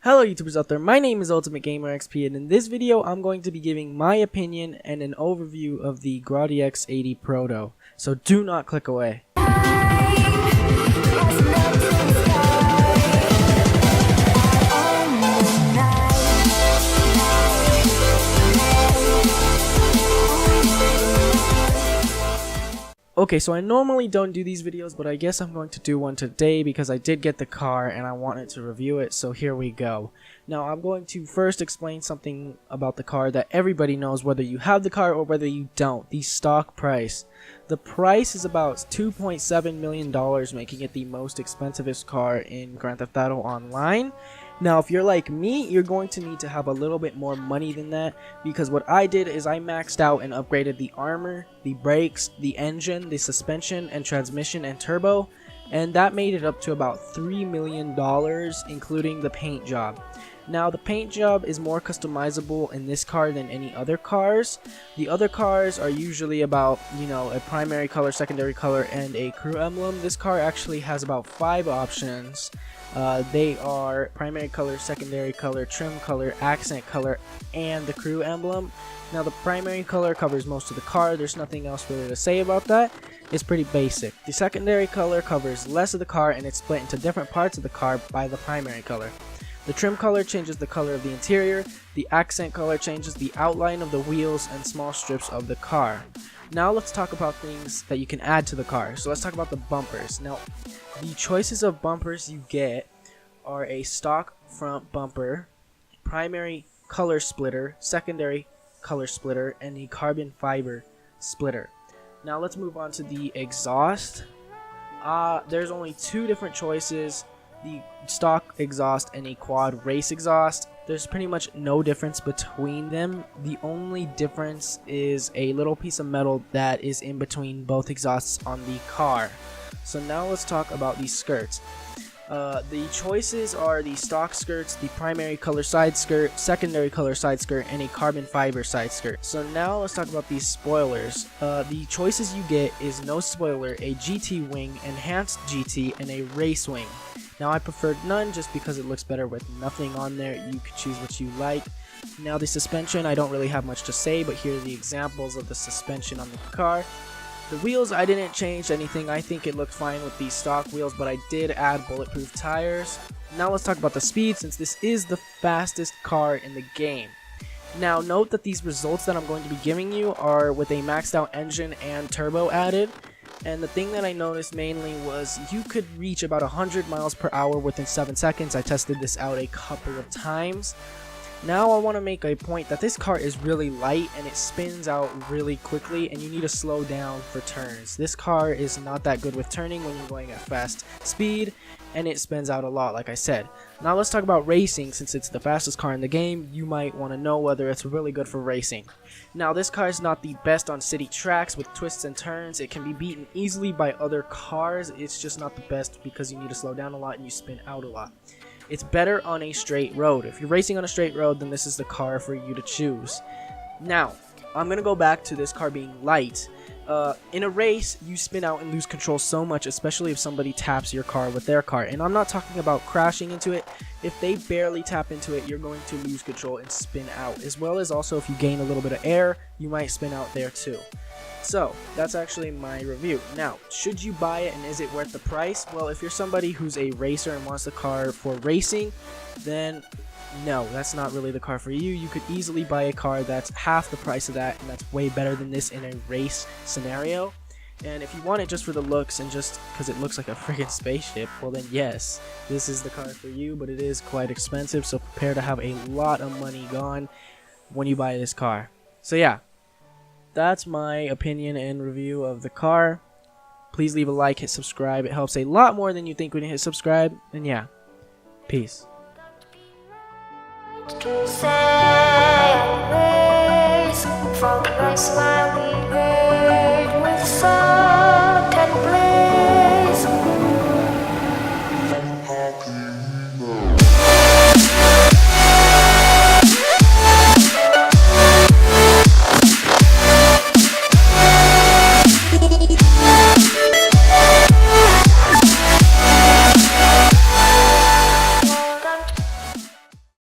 Hello YouTubers out there, my name is Ultimate Gamer XP, and in this video I'm going to be giving my opinion and an overview of the Grotti X80 Proto, so do not click away. Okay, so I normally don't do these videos, but I guess I'm going to do one today because I did get the car and I wanted to review it, so here we go. Now, I'm going to first explain something about the car that everybody knows, whether you have the car or whether you don't. The stock price. The price is about $2.7 million, making it the most expensivest car in Grand Theft Auto Online. Now, if you're like me, you're going to need to have a little bit more money than that, because what I did is I maxed out and upgraded the armor, the brakes, the engine, the suspension and transmission and turbo, and that made it up to about $3 million, including the paint job. Now, the paint job is more customizable in this car than any other cars. The other cars are usually about, a primary color, secondary color, and a crew emblem. This car actually has about 5 options. They are primary color, secondary color, trim color, accent color, and the crew emblem. Now, the primary color covers most of the car. There's nothing else really to say about that. It's pretty basic. The secondary color covers less of the car, and it's split into different parts of the car by the primary color. The trim color changes the color of the interior. The accent color changes the outline of the wheels and small strips of the car. Now let's talk about things that you can add to the car. So let's talk about the bumpers. Now, the choices of bumpers you get are a stock front bumper, primary color splitter, secondary color splitter, and a carbon fiber splitter. Now let's move on to the exhaust. There's only 2 different choices, the stock exhaust and a quad race exhaust. There's pretty much no difference between them. The only difference is a little piece of metal that is in between both exhausts on the car. So now let's talk about the skirts. The choices are the stock skirts, the primary color side skirt, secondary color side skirt, and a carbon fiber side skirt. So now let's talk about these spoilers. The choices you get is no spoiler, a GT wing, enhanced GT, and a race wing. Now, I preferred none just because it looks better with nothing on there. You could choose what you like. Now, the suspension, I don't really have much to say, but here are the examples of the suspension on the car. The wheels, I didn't change anything. I think it looked fine with these stock wheels, but I did add bulletproof tires. Now let's talk about the speed, since this is the fastest car in the game. Now, note that these results that I'm going to be giving you are with a maxed out engine and turbo added. And the thing that I noticed mainly was you could reach about 100 miles per hour within 7 seconds. I tested this out a couple of times. Now I want to make a point that this car is really light and it spins out really quickly, and you need to slow down for turns. This car is not that good with turning when you're going at fast speed, and it spins out a lot, like I said. Now let's talk about racing. Since it's the fastest car in the game, you might want to know whether it's really good for racing. Now, this car is not the best on city tracks with twists and turns. It can be beaten easily by other cars. It's just not the best because you need to slow down a lot and you spin out a lot. It's better on a straight road. If you're racing on a straight road, then this is the car for you to choose. Now, I'm going to go back to this car being light. In a race, you spin out and lose control so much, especially if somebody taps your car with their car. And I'm not talking about crashing into it. If they barely tap into it, you're going to lose control and spin out. As well as also if you gain a little bit of air, you might spin out there too. So, that's actually my review. Now, should you buy it and is it worth the price? Well, if you're somebody who's a racer and wants the car for racing, then no, that's not really the car for you. You could easily buy a car that's half the price of that, and that's way better than this in a race scenario. And if you want it just for the looks and just because it looks like a freaking spaceship, well then yes, this is the car for you, but it is quite expensive, so prepare to have a lot of money gone when you buy this car. So yeah, that's my opinion and review of the car. Please leave a like, hit subscribe. It helps a lot more than you think when you hit subscribe. And yeah, peace. To say, for the rest while we